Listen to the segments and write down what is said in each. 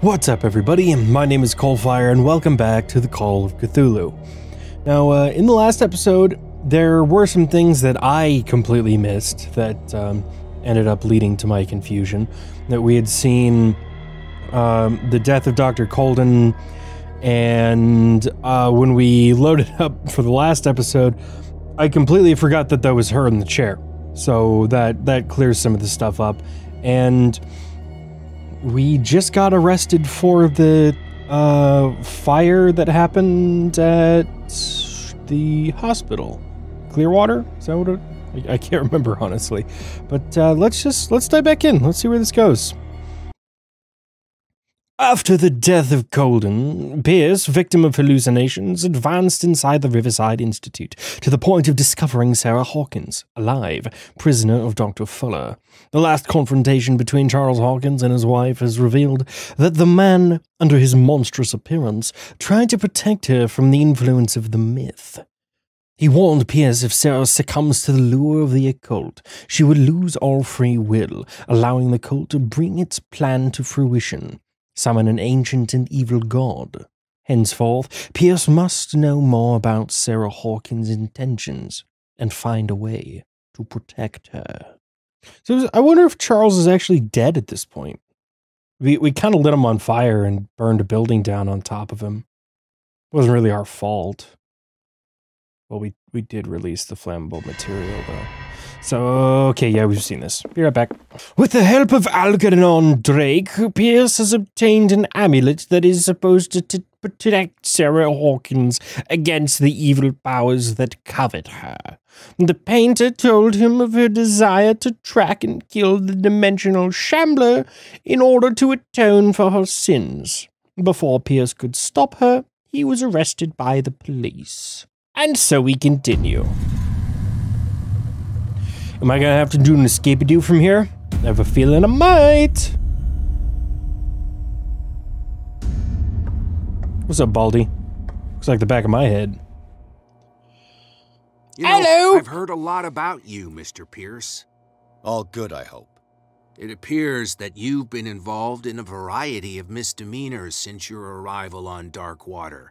What's up, everybody? My name is CoalFire, and welcome back to the Call of Cthulhu. Now, in the last episode, there were some things that I completely missed that ended up leading to my confusion. That we had seen the death of Dr. Colden, and when we loaded up for the last episode, I completely forgot that was her in the chair. So that clears some of the stuff up, and we just got arrested for the fire that happened at the hospital. Clearwater? Is that what it... I can't remember, honestly. But let's dive back in. Let's see where this goes. After the death of Colden, Pierce, victim of hallucinations, advanced inside the Riverside Institute to the point of discovering Sarah Hawkins, alive, prisoner of Dr. Fuller. The last confrontation between Charles Hawkins and his wife has revealed that the man, under his monstrous appearance, tried to protect her from the influence of the myth. He warned Pierce if Sarah succumbs to the lure of the occult, she would lose all free will, allowing the cult to bring its plan to fruition. Summon an ancient and evil god. Henceforth, Pierce must know more about Sarah Hawkins' intentions and find a way to protect her. So I wonder if Charles is actually dead at this point. We kind of lit him on fire and burned a building down on top of him. It wasn't really our fault. Well, we did release the flammable material, though. So, okay, yeah, we've seen this. Be right back. With the help of Algernon Drake, Pierce has obtained an amulet that is supposed to protect Sarah Hawkins against the evil powers that covet her. The painter told him of her desire to track and kill the dimensional shambler in order to atone for her sins. Before Pierce could stop her, he was arrested by the police. And so we continue. Am I gonna have to do an escape-a-do from here? I have a feeling I might. What's up, Baldy? Looks like the back of my head. Hello! I've heard a lot about you, Mr. Pierce. All good, I hope. It appears that you've been involved in a variety of misdemeanors since your arrival on Darkwater.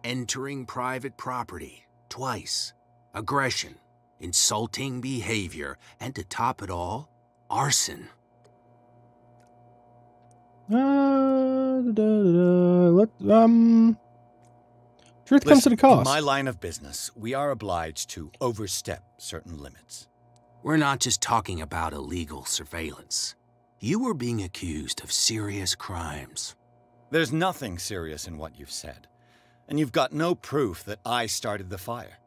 Entering private property, twice. Aggression. Insulting behavior, and to top it all, arson. Truth comes at a cost. In my line of business, we are obliged to overstep certain limits. We're not just talking about illegal surveillance. You were being accused of serious crimes. There's nothing serious in what you've said, and you've got no proof that I started the fire.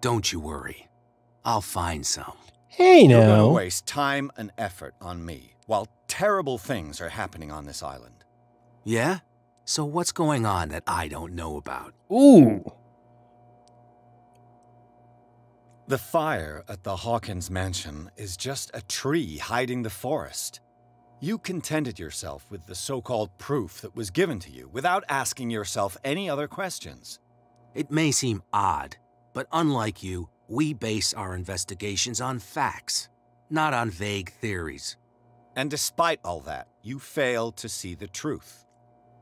Don't you worry. I'll find some. Hey, now. You're going to waste time and effort on me, while terrible things are happening on this island. Yeah? So what's going on that I don't know about? Ooh. The fire at the Hawkins mansion is just a tree hiding the forest. You contented yourself with the so-called proof that was given to you without asking yourself any other questions. It may seem odd, but unlike you, we base our investigations on facts, not on vague theories. And despite all that, you fail to see the truth.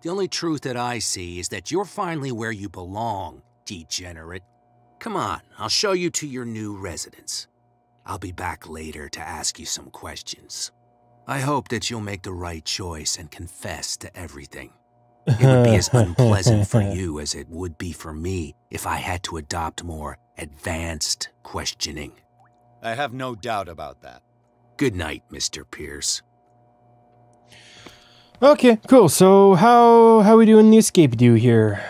The only truth that I see is that you're finally where you belong, degenerate. Come on, I'll show you to your new residence. I'll be back later to ask you some questions. I hope that you'll make the right choice and confess to everything. It would be as unpleasant for you as it would be for me if I had to adopt more advanced questioning. I have no doubt about that. Good night, Mr. Pierce. Okay, cool. So how we doing the escape-a-do here?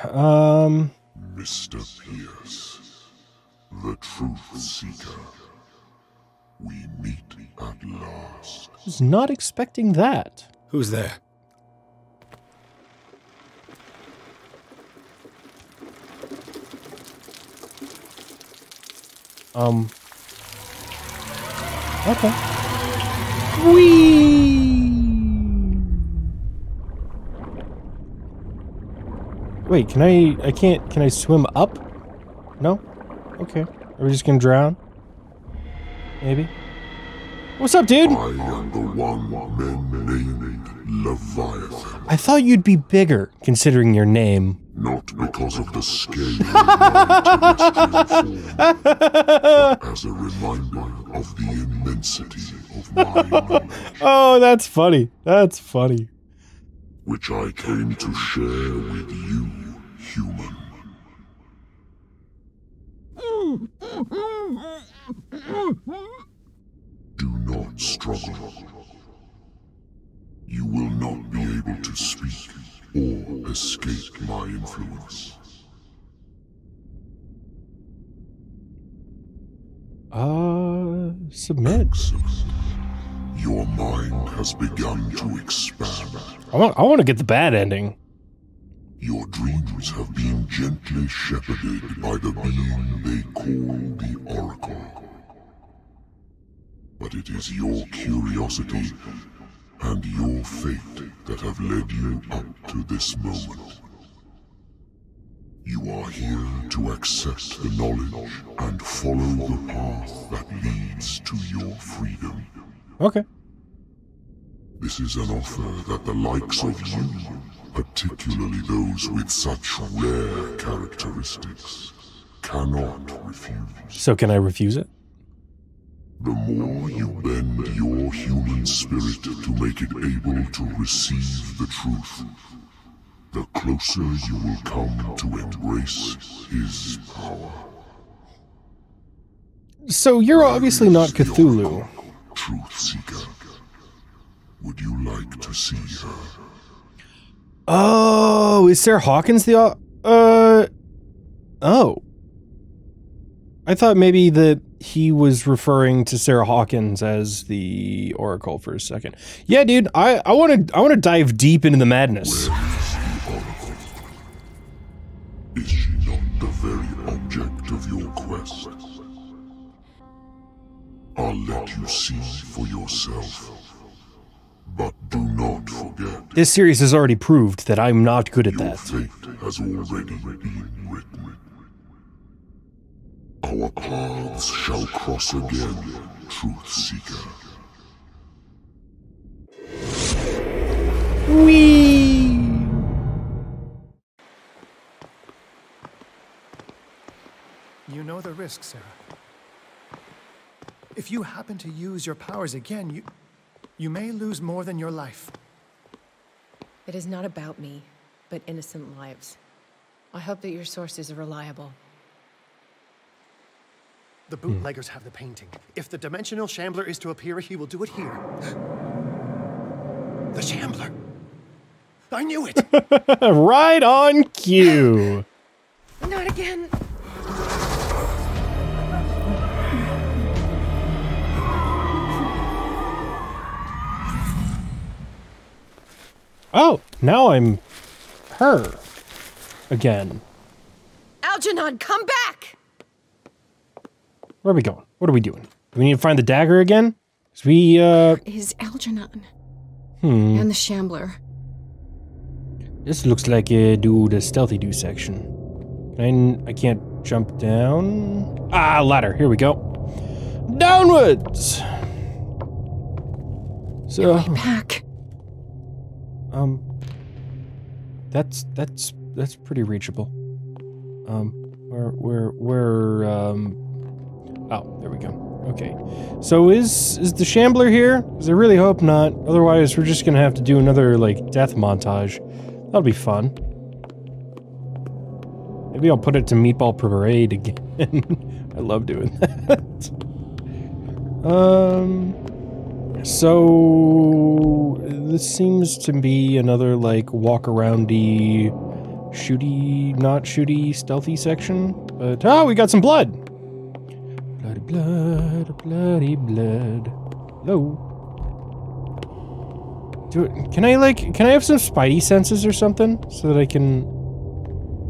Mr. Pierce, the truth seeker. We meet at last. Was not expecting that. Who's there? Okay. Whee! Wait, can I swim up? No? Okay. Are we just gonna drown? Maybe? What's up, dude? I am the one men named Leviathan. I thought you'd be bigger, considering your name. Not because of the scale to which it came but as a reminder of the immensity of my knowledge. Oh, that's funny. That's funny. Which I came to share with you, human. Do not struggle. You will not be able to speak or escape my influence. Submit. Excellent. Your mind has begun to expand. I want to get the bad ending. Your dreams have been gently shepherded by the being they call the Oracle. But it is your curiosity and your fate that have led you up to this moment. You are here to accept the knowledge and follow the path that leads to your freedom. Okay. This is an offer that the likes of you, particularly those with such rare characteristics, cannot refuse. So can I refuse it? The more you bend your human spirit to make it able to receive the truth, the closer you will come to embrace his power. So you're obviously not Cthulhu. Truth Seeker. Would you like to see her? Oh, is Sarah Hawkins the... Oh. I thought maybe that he was referring to Sarah Hawkins as the Oracle for a second. Yeah, dude, I want to dive deep into the madness. Where is the Oracle? Is she not the very object of your quest? I'll let you see for yourself. But do not forget, This series has already proved that I'm not good at your that. fate has already been written. Our paths shall cross again, Truth Seeker. Whee! You know the risk, Sarah. If you happen to use your powers again, you may lose more than your life. It is not about me, but innocent lives. I hope that your sources are reliable. The bootleggers have the painting. If the dimensional shambler is to appear, he will do it here. The shambler! I knew it! Right on cue. Not again! Oh, now I'm her again. Algernon, come back! Where are we going? What are we doing? Do we need to find the dagger again? 'Cause we, Is Algernon and the Shambler. This looks like the stealthy do section. I can't jump down. Ah, ladder. Here we go. Downwards! So, Way back. that's pretty reachable. Oh, there we go. Okay. So is the Shambler here? Because I really hope not. Otherwise, we're just gonna have to do another, like, death montage. That'll be fun. Maybe I'll put it to Meatball Parade again. I love doing that. So this seems to be another, like, walk-aroundy, shooty, not shooty, stealthy section. But, oh, we got some blood! Bloody blood, bloody blood. Hello. Can I have some spidey senses or something? So that I can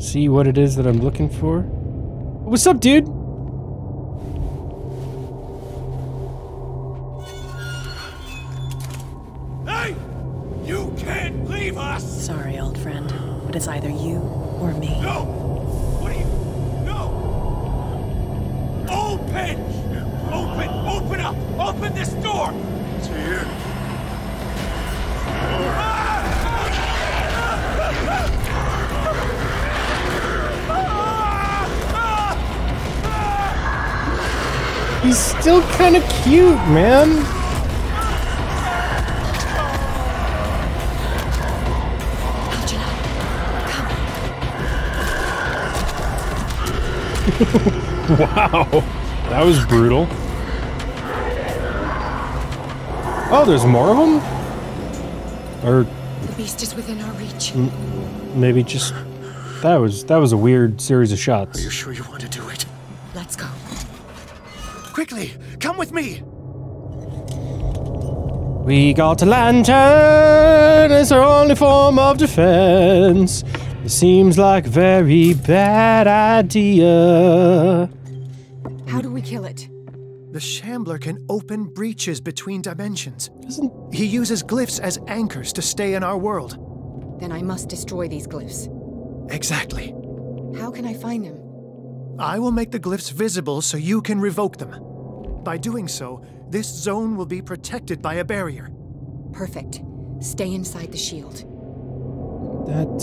see what it is that I'm looking for? What's up, dude? Hey! You can't leave us! Sorry, old friend, but it's either you or me. No! What are you... No! Open! Open! Open up! Open this door! It's here. He's still kind of cute, man. Wow, that was brutal. Oh, there's more of them? Or The beast is within our reach. maybe just that was a weird series of shots. Are you sure you want to do it? Let's go. Quickly, come with me! We got a lantern as our only form of defense. It seems like a very bad idea. How do we kill it? The Shambler can open breaches between dimensions. He uses glyphs as anchors to stay in our world. Then I must destroy these glyphs. Exactly. How can I find them? I will make the glyphs visible so you can revoke them. By doing so, this zone will be protected by a barrier. Perfect. Stay inside the shield.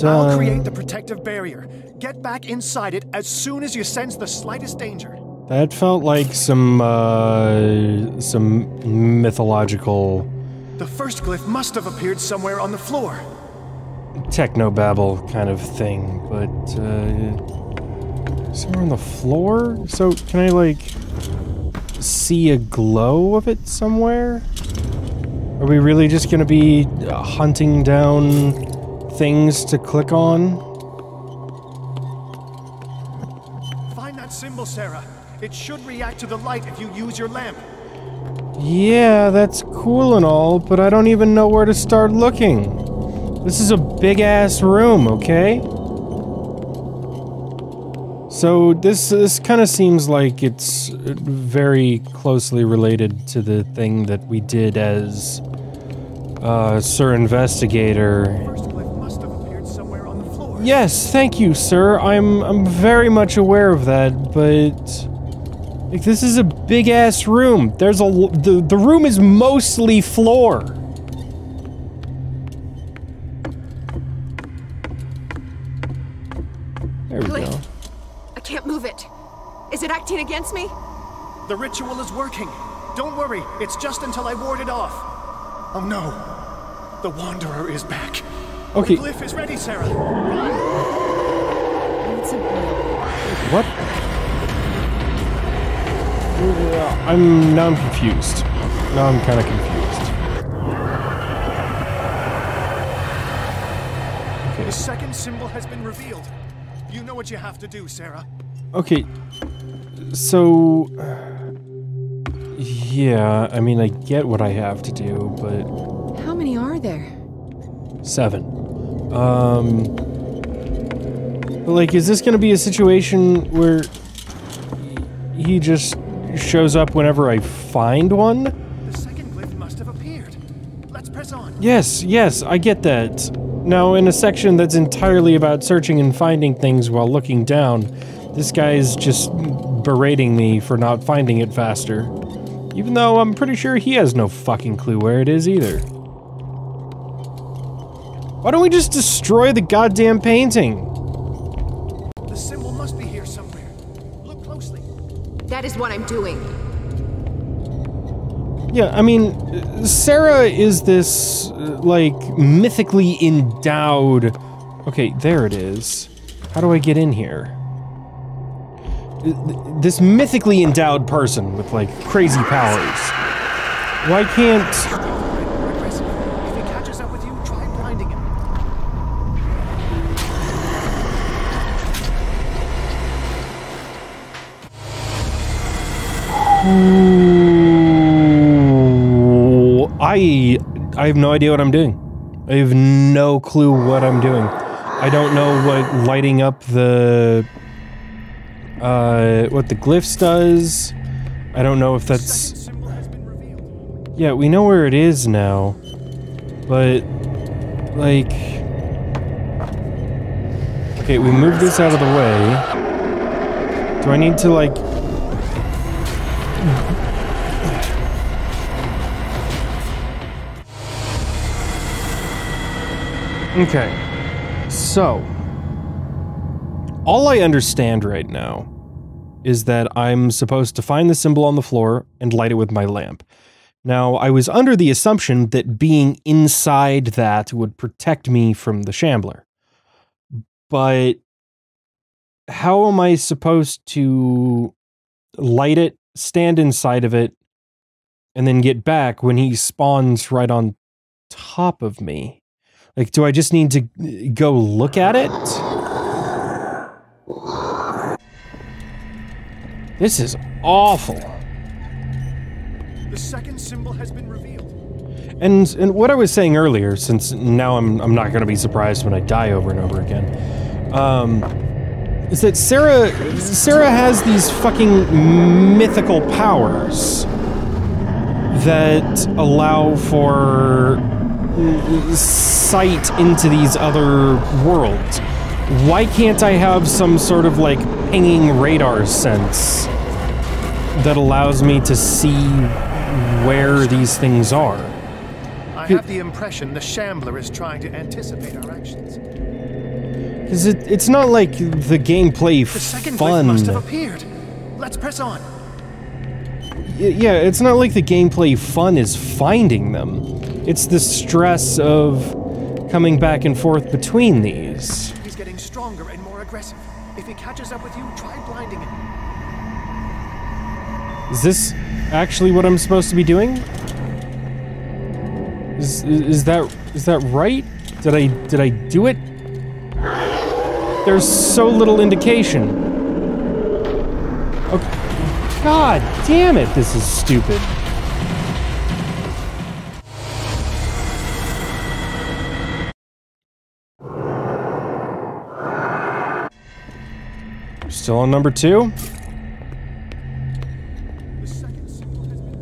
I'll create the protective barrier. Get back inside it as soon as you sense the slightest danger. That felt like some mythological The first glyph must have appeared somewhere on the floor. technobabble kind of thing, but somewhere on the floor? So can I like see a glow of it somewhere? Are we really just gonna be hunting down things to click on? Find that symbol, Sarah. It should react to the light if you use your lamp. Yeah, that's cool and all, but I don't even know where to start looking. This is a big-ass room, okay? So this kind of seems like it's very closely related to the thing that we did as Sir Investigator. First glyph must have appeared somewhere on the floor. Yes, thank you, sir. I'm very much aware of that, but like this is a big-ass room. There's the room is mostly floor. There we go. I can't move it. Is it acting against me? The ritual is working. Don't worry, it's just until I ward it off. Oh no. The Wanderer is back. Okay. The glyph is ready, Sarah. It's a What? Now I'm confused. Now I'm kind of confused. The second symbol has been revealed. You know what you have to do, Sarah. Okay, so yeah, I mean I get what I have to do, but How many are there? 7. But like, is this gonna be a situation where he just shows up whenever I find one? The second glyph must have appeared. Let's press on. Yes, I get that. Now, in a section that's entirely about searching and finding things while looking down, this guy's just berating me for not finding it faster. Even though I'm pretty sure he has no fucking clue where it is either. Why don't we just destroy the goddamn painting? The symbol must be here somewhere. Look closely. That is what I'm doing. Yeah, I mean, Sarah is this, like, mythically endowed... Okay, there it is. How do I get in here? This mythically endowed person with, like, crazy powers. Why can't... Aggressive. If he catches up with you, try blinding him. I have no idea what I'm doing. I have no clue what I'm doing. I don't know what lighting up the what the glyphs does. I don't know if that's... Symbol has been revealed. Yeah, we know where it is now. But like, okay, we moved this out of the way. Do I need to like Okay. So, all I understand right now is that I'm supposed to find the symbol on the floor and light it with my lamp. Now, I was under the assumption that being inside that would protect me from the Shambler. But how am I supposed to light it, stand inside of it, and then get back when he spawns right on top of me? Like, do I just need to go look at it? This is awful. The second symbol has been revealed. And what I was saying earlier, since now I'm not going to be surprised when I die over and over again, is that Sarah has these fucking mythical powers that allow for sight into these other worlds. Why can't I have some sort of like pinging radar sense that allows me to see where these things are? I have the impression the Shambler is trying to anticipate our actions. Because it's not like the gameplay The second fun. glyph must have appeared. Let's press on. Yeah, it's not like the gameplay fun is finding them. It's the stress of coming back and forth between these. He's getting stronger and more aggressive. If he catches up with you, try blinding him. Is this actually what I'm supposed to be doing? Is that right? Did I do it? There's so little indication. Okay. God damn it, this is stupid. Still on number 2? The second symbol has been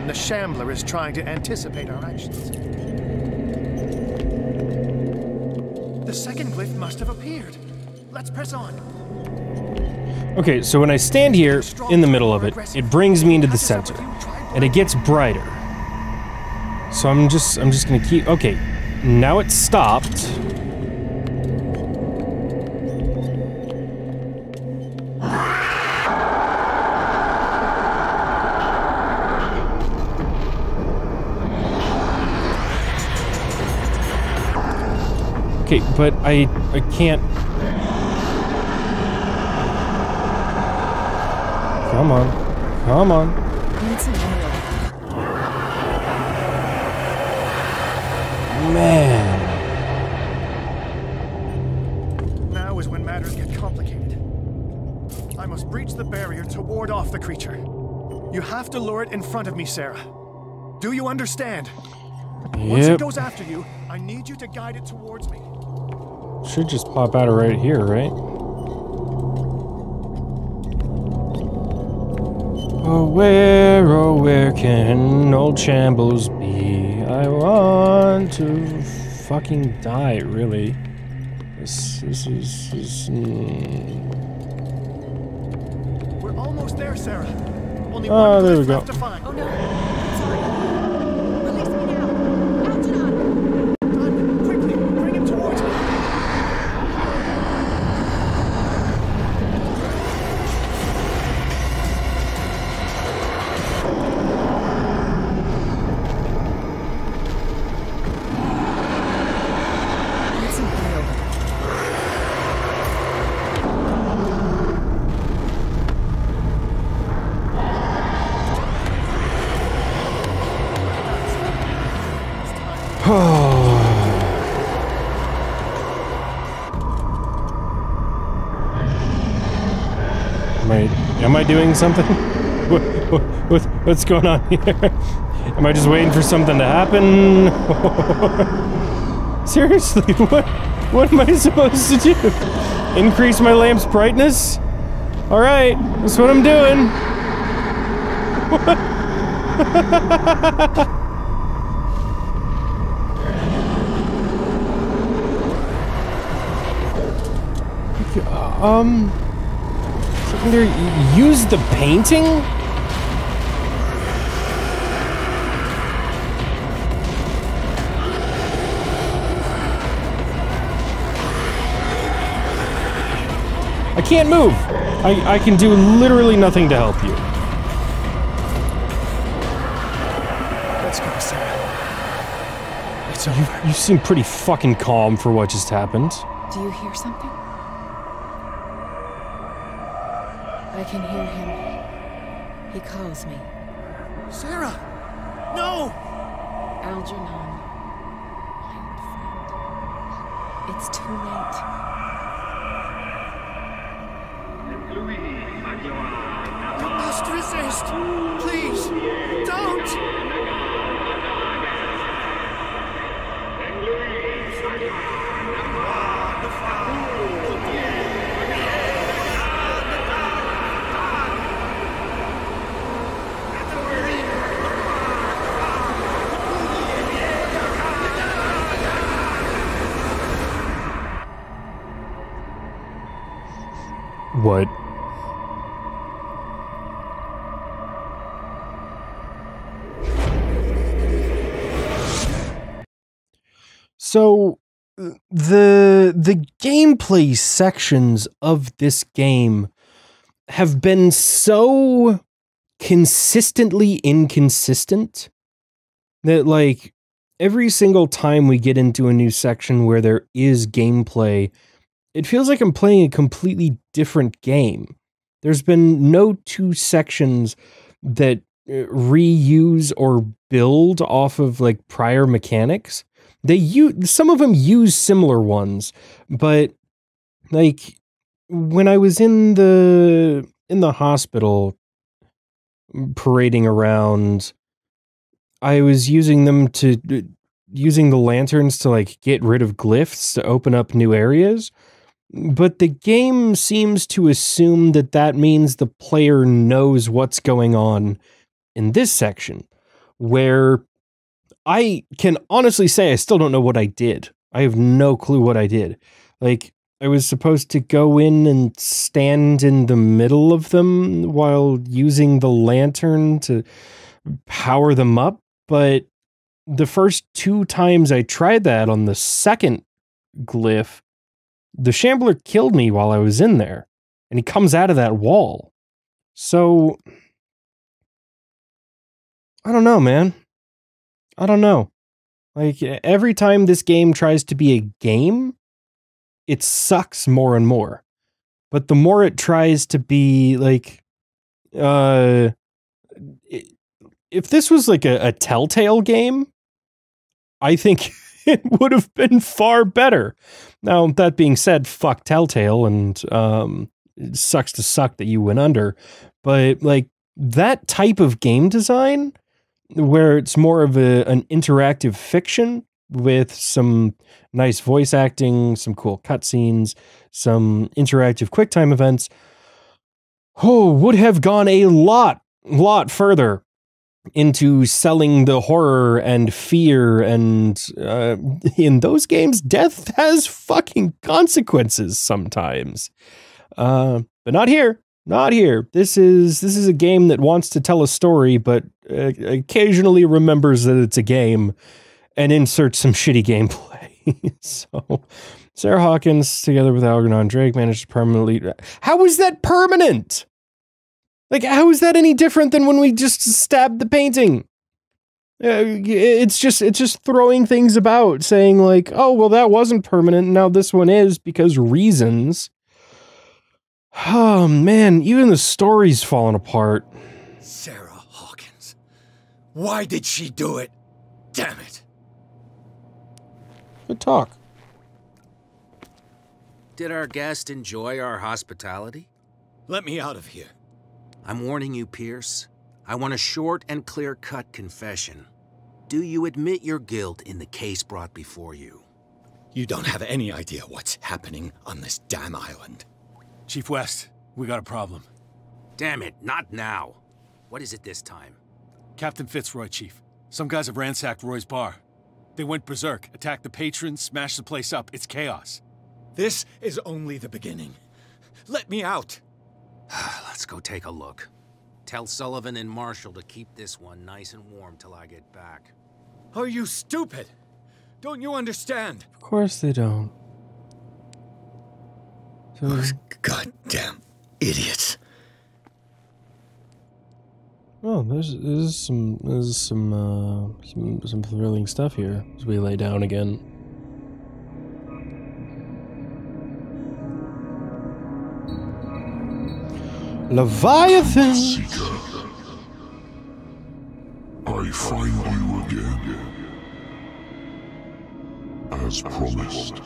The Shambler is trying to anticipate our actions. The second glyph must have appeared. Let's press on. Okay, so when I stand here in the middle of it, it brings me into the center, and it gets brighter. So I'm just gonna keep. Okay, now it's stopped. Okay, but I can't. Come on. Come on. Man. Now is when matters get complicated. I must breach the barrier to ward off the creature. You have to lure it in front of me, Sarah. Do you understand? Once it goes after you, I need you to guide it towards me. Should just pop out of right here, right? Oh, where can old Shambles be? I want to fucking die, really. This is... We're almost there, Sarah. Only Oh, one there we glyph go. left to find. Oh no. Sorry. Release me now. Algernon. Done. Quickly, bring him towards me. Am I doing something? What's going on here? Am I just waiting for something to happen? Seriously, what? What am I supposed to do? Increase my lamp's brightness? Alright, that's what I'm doing. What? Secondary, use the painting? I can't move. I can do literally nothing to help you. Let's go, Sarah. It's over. You seem pretty fucking calm for what just happened. Do you hear something? I can hear him. He calls me. Sarah! No! Algernon, my old friend. It's too late. You must resist! Please, don't! What? So the gameplay sections of this game have been so consistently inconsistent that, like, every single time we get into a new section where there is gameplay, it feels like I'm playing a completely different game. There's been no two sections that reuse or build off of, like, prior mechanics. Some of them use similar ones, but, like, when I was in the hospital parading around, I was using the lanterns to, like, get rid of glyphs to open up new areas. But the game seems to assume that that means the player knows what's going on in this section, where I can honestly say I still don't know what I did. I have no clue what I did. Like, I was supposed to go in and stand in the middle of them while using the lantern to power them up, but the first 2 times I tried that on the second glyph, the Shambler killed me while I was in there, and he comes out of that wall. So, I don't know, man. I don't know. Like, every time this game tries to be a game, it sucks more and more. But the more it tries to be, like, if this was like a Telltale game, I think it would have been far better. Now, that being said, fuck Telltale, and it sucks to suck that you went under. But, like, that type of game design, where it's more of an interactive fiction with some nice voice acting, some cool cutscenes, some interactive QuickTime events, would have gone a lot further into selling the horror and fear, and in those games, death has fucking consequences sometimes. But not here. Not here. This is a game that wants to tell a story, but occasionally remembers that it's a game and inserts some shitty gameplay. So, Sarah Hawkins, together with Algernon Drake, managed to permanently... How is that permanent? Like, how is that any different than when we just stabbed the painting? It's just throwing things about, saying like, oh, well, that wasn't permanent, now this one is, because reasons. Oh, man, even the story's falling apart. Sarah Hawkins. Why did she do it? Damn it. Good talk. Did our guest enjoy our hospitality? Let me out of here. I'm warning you, Pierce. I want a short and clear-cut confession. Do you admit your guilt in the case brought before you? You don't have any idea what's happening on this damn island. Chief West, we got a problem. Damn it, not now. What is it this time? Captain Fitzroy, Chief. Some guys have ransacked Roy's bar. They went berserk, attacked the patrons, smashed the place up. It's chaos. This is only the beginning. Let me out. Let's go take a look. Tell Sullivan and Marshall to keep this one nice and warm till I get back. Are you stupid? Don't you understand? Of course they don't. So, Those goddamn idiots. oh, there's some thrilling stuff here as we lay down again. Leviathan! Seeker, I find you again. As promised,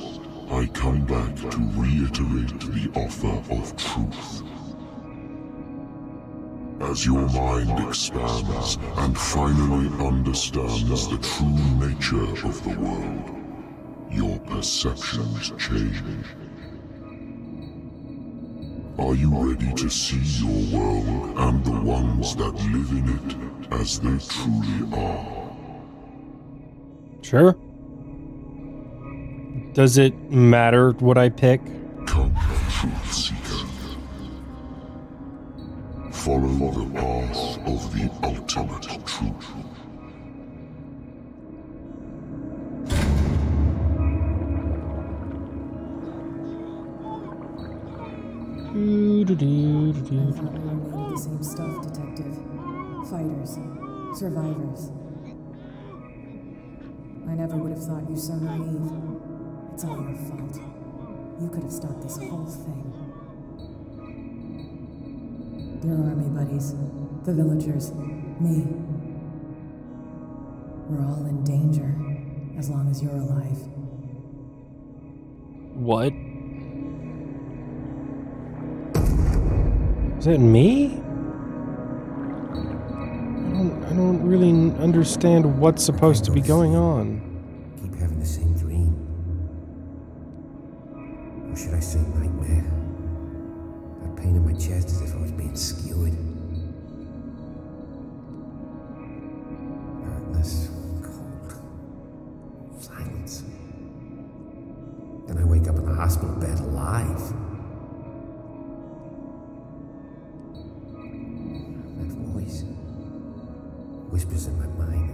I come back to reiterate the offer of truth. As your mind expands and finally understands the true nature of the world, your perceptions change. Are you ready to see your world and the ones that live in it as they truly are? Sure. Does it matter what I pick? Come, Truth Seeker. Follow the path of the ultimate truth. I thought we were made of the same stuff, Detective. Fighters. Survivors. I never would have thought you so naive. It's all your fault. You could have stopped this whole thing. Your army buddies, the villagers, me. We're all in danger, as long as you're alive. What? Is that me? I don't really understand what's supposed to be going on. Keep having the same dream. Or should I say nightmare? That pain in my chest as if I was being skewered. Darkness, cold, silence. Then I wake up in the hospital bed alive. That voice whispers in my mind.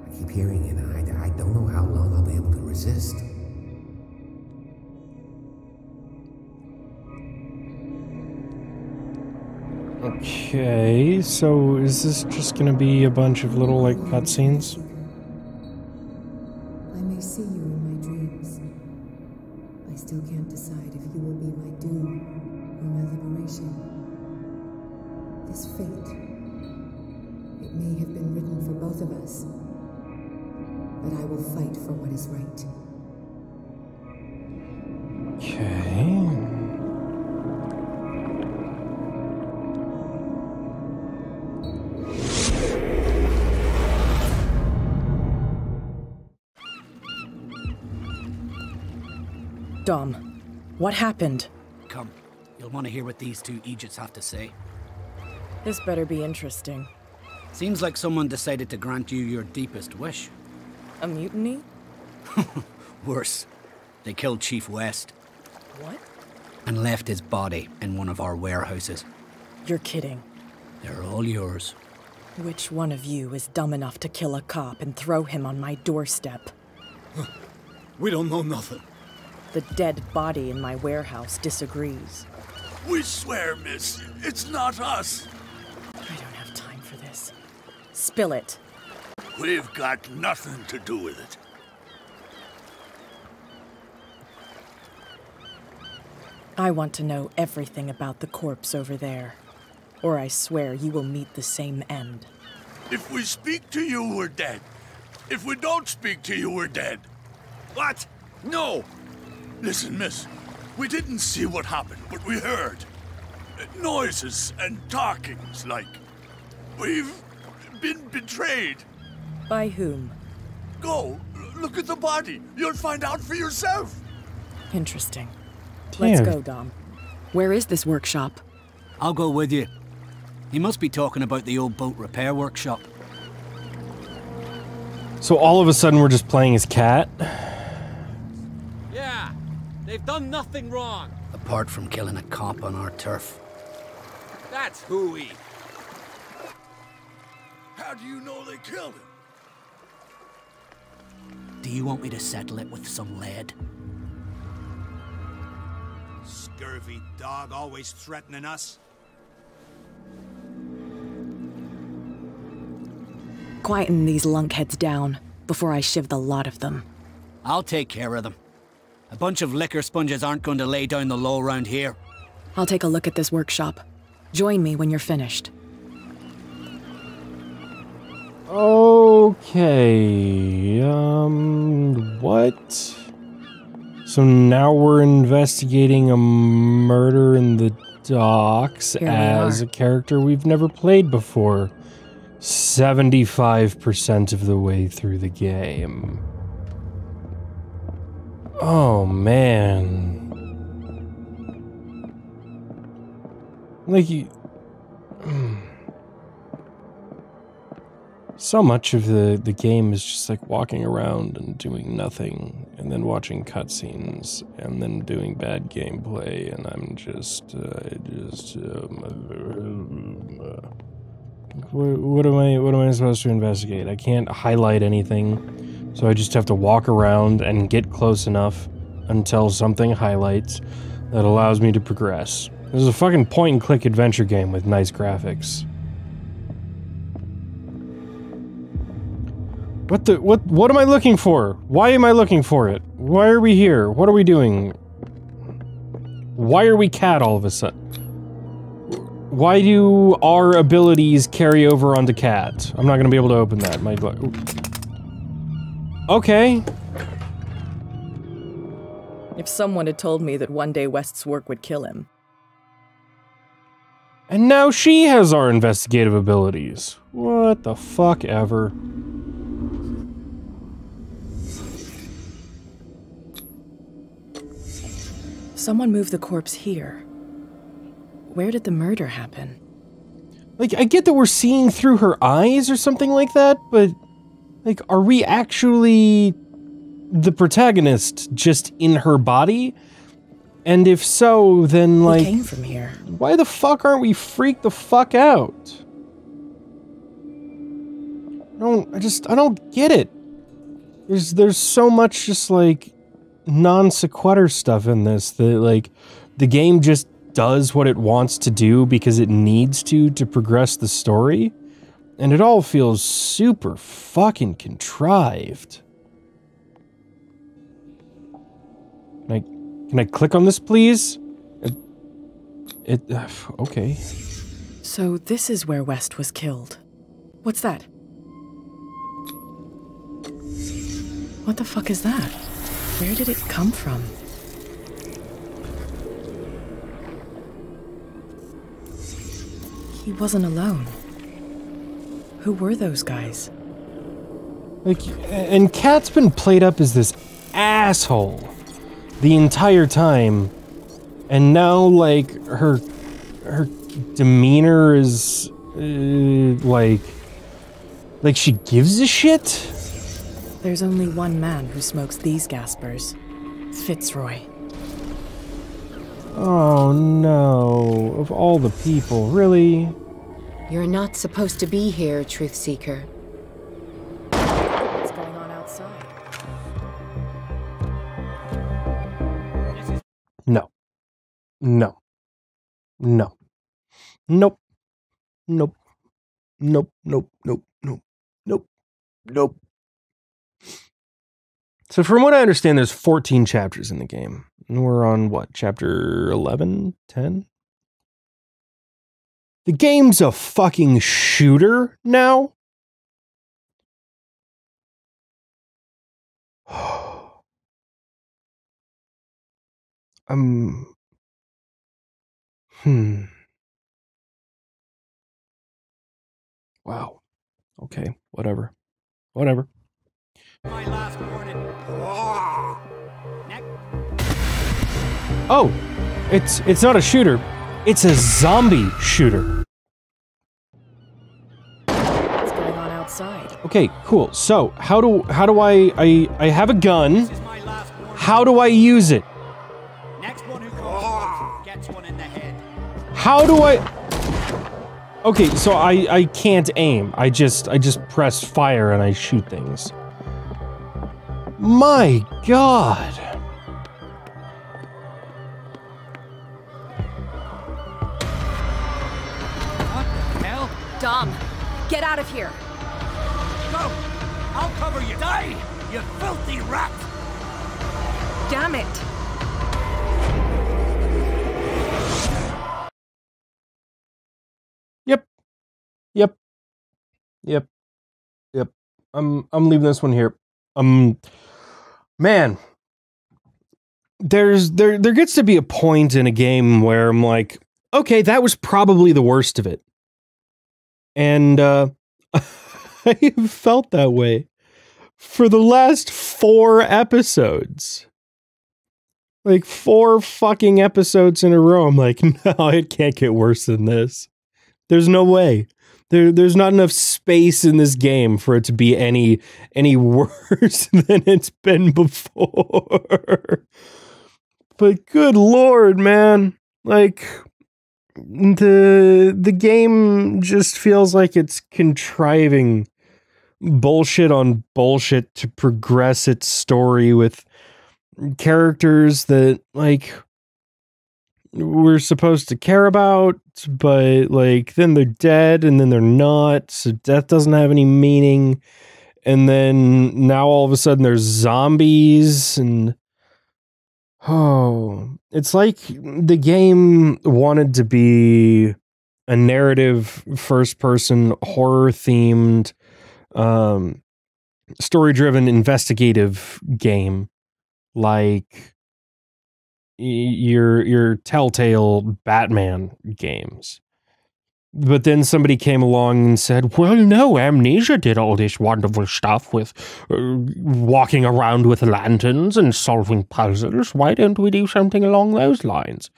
I keep hearing it, and I don't know how long I'll be able to resist. Okay, so is this just gonna be a bunch of little, like, cutscenes? I may see you in my dreams. I still can't decide if you will be my doom or my liberation. This fate, it may have been written for both of us, but I will fight for what is right. Okay. Dom, what happened? Come, you'll want to hear what these two Egypts have to say. This better be interesting. Seems like someone decided to grant you your deepest wish. A mutiny? Worse. They killed Chief West. What? And left his body in one of our warehouses. You're kidding. They're all yours. Which one of you is dumb enough to kill a cop and throw him on my doorstep? We don't know nothing. The dead body in my warehouse disagrees. We swear, miss, it's not us. I don't have time for this. Spill it. We've got nothing to do with it. I want to know everything about the corpse over there, or I swear you will meet the same end. If we speak to you, we're dead. If we don't speak to you, we're dead. What? No! Listen, miss, we didn't see what happened, but we heard. Noises and talkings, like. We've been betrayed. By whom? Go, Look at the body. You'll find out for yourself. Interesting. Damn. Let's go, Dom. Where is this workshop? I'll go with you. He must be talking about the old boat repair workshop. So all of a sudden we're just playing as Cat? Yeah, they've done nothing wrong. Apart from killing a cop on our turf. That's hooey. How do you know they killed him? Do you want me to settle it with some lead? Scurvy dog, always threatening us. Quieten these lunkheads down before I shiv the lot of them. I'll take care of them. A bunch of liquor sponges aren't going to lay down the law around here. I'll take a look at this workshop. Join me when you're finished. Okay, what? So now we're investigating a murder in the docks as a character we've never played before. 75% of the way through the game. Oh, man. Like, so much of the game is just like walking around and doing nothing, and then watching cutscenes, and then doing bad gameplay, and I'm just, what am I supposed to investigate? I can't highlight anything, so I just have to walk around and get close enough until something highlights that allows me to progress. This is a fucking point-and-click adventure game with nice graphics. What am I looking for? Why am I looking for it? Why are we here? What are we doing? Why are we Cat all of a sudden? Why do our abilities carry over onto Cat? I'm not gonna be able to open that. Okay. If someone had told me that one day West's work would kill him. And now she has our investigative abilities. What the fuck ever. Someone moved the corpse here. Where did the murder happen? Like, I get that we're seeing through her eyes or something like that, but, like, are we actually the protagonist just in her body? And if so, then, like, we came from here. Why the fuck aren't we freaked the fuck out? I don't get it. There's so much just, like, non sequitur stuff in this that, like, the game just does what it wants to do because it needs to progress the story, and it all feels super fucking contrived. Can I click on this, please? Okay. So this is where West was killed. What's that? What the fuck is that? Where did it come from? He wasn't alone. Who were those guys? Like, and Kat's been played up as this asshole the entire time, and now, like, her demeanor is, like she gives a shit? There's only one man who smokes these gaspers. Fitzroy. Oh no, of all the people, really? You're not supposed to be here, Truth Seeker. What's going on outside? No. No. No. Nope. Nope. Nope. Nope. Nope. Nope. Nope. Nope. So from what I understand, there's 14 chapters in the game. And we're on, what, chapter 11? 10? The game's a fucking shooter now? Wow. Okay, whatever. Whatever. My last warning. Oh, it's not a shooter. It's a zombie shooter. What's going on outside? Okay, cool. So, how do I have a gun. How do I use it? Next one who comes gets one in the head. How do I... Okay, so I can't aim. I just press fire and I shoot things. My God. What the hell? Dom, get out of here. Go! I'll cover you. Die, you filthy rat! Damn it. Yep. I'm leaving this one here. Man. There gets to be a point in a game where I'm like, okay, that was probably the worst of it. And I have felt that way for the last 4 episodes. Like 4 fucking episodes in a row. I'm like, no, it can't get worse than this. There's no way. There's not enough space in this game for it to be any worse than it's been before. But good lord, man. Like, the game just feels like it's contriving bullshit on bullshit to progress its story with characters that, like, we're supposed to care about, but, like, then they're dead and then they're not, so death doesn't have any meaning. And then now all of a sudden there's zombies and... Oh, it's like the game wanted to be a narrative, first-person, horror-themed, story-driven, investigative game, like your Telltale Batman games. But then somebody came along and said, well, no, Amnesia did all this wonderful stuff with walking around with lanterns and solving puzzles. Why don't we do something along those lines?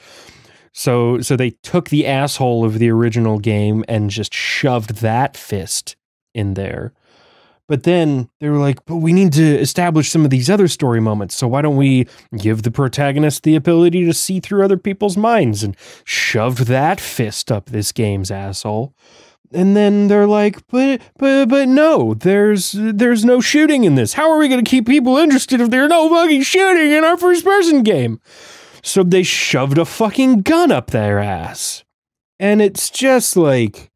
So they took the asshole of the original game and just shoved that fist in there. But then they were like, but we need to establish some of these other story moments. So why don't we give the protagonist the ability to see through other people's minds, and shoved that fist up this game's asshole. And then they're like, but no, there's no shooting in this. How are we going to keep people interested if there's no fucking shooting in our first person game? So they shoved a fucking gun up their ass. And it's just like,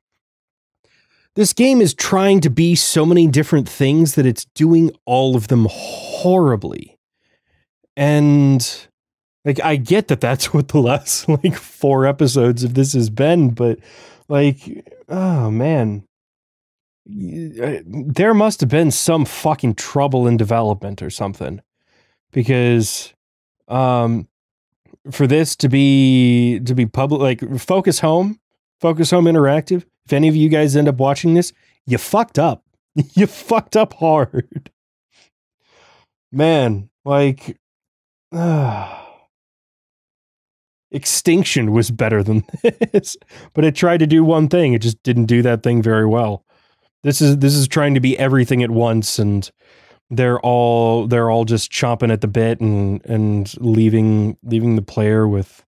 this game is trying to be so many different things that it's doing all of them horribly. And, like, I get that that's what the last, like, 4 episodes of this has been, but, like, oh, man. There must have been some fucking trouble in development or something. Because, for this to be public, like, Focus Home Interactive, if any of you guys end up watching this, you fucked up. You fucked up hard. Man, like... Extinction was better than this. But it tried to do one thing. It just didn't do that thing very well. This is trying to be everything at once, and they're all just chomping at the bit and leaving the player with...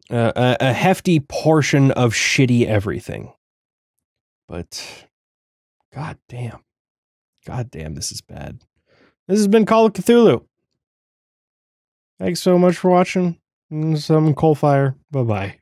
a hefty portion of shitty everything. But god damn, this is bad. This has been Call of Cthulhu. Thanks so much for watching. Some CoalFire. Bye-bye.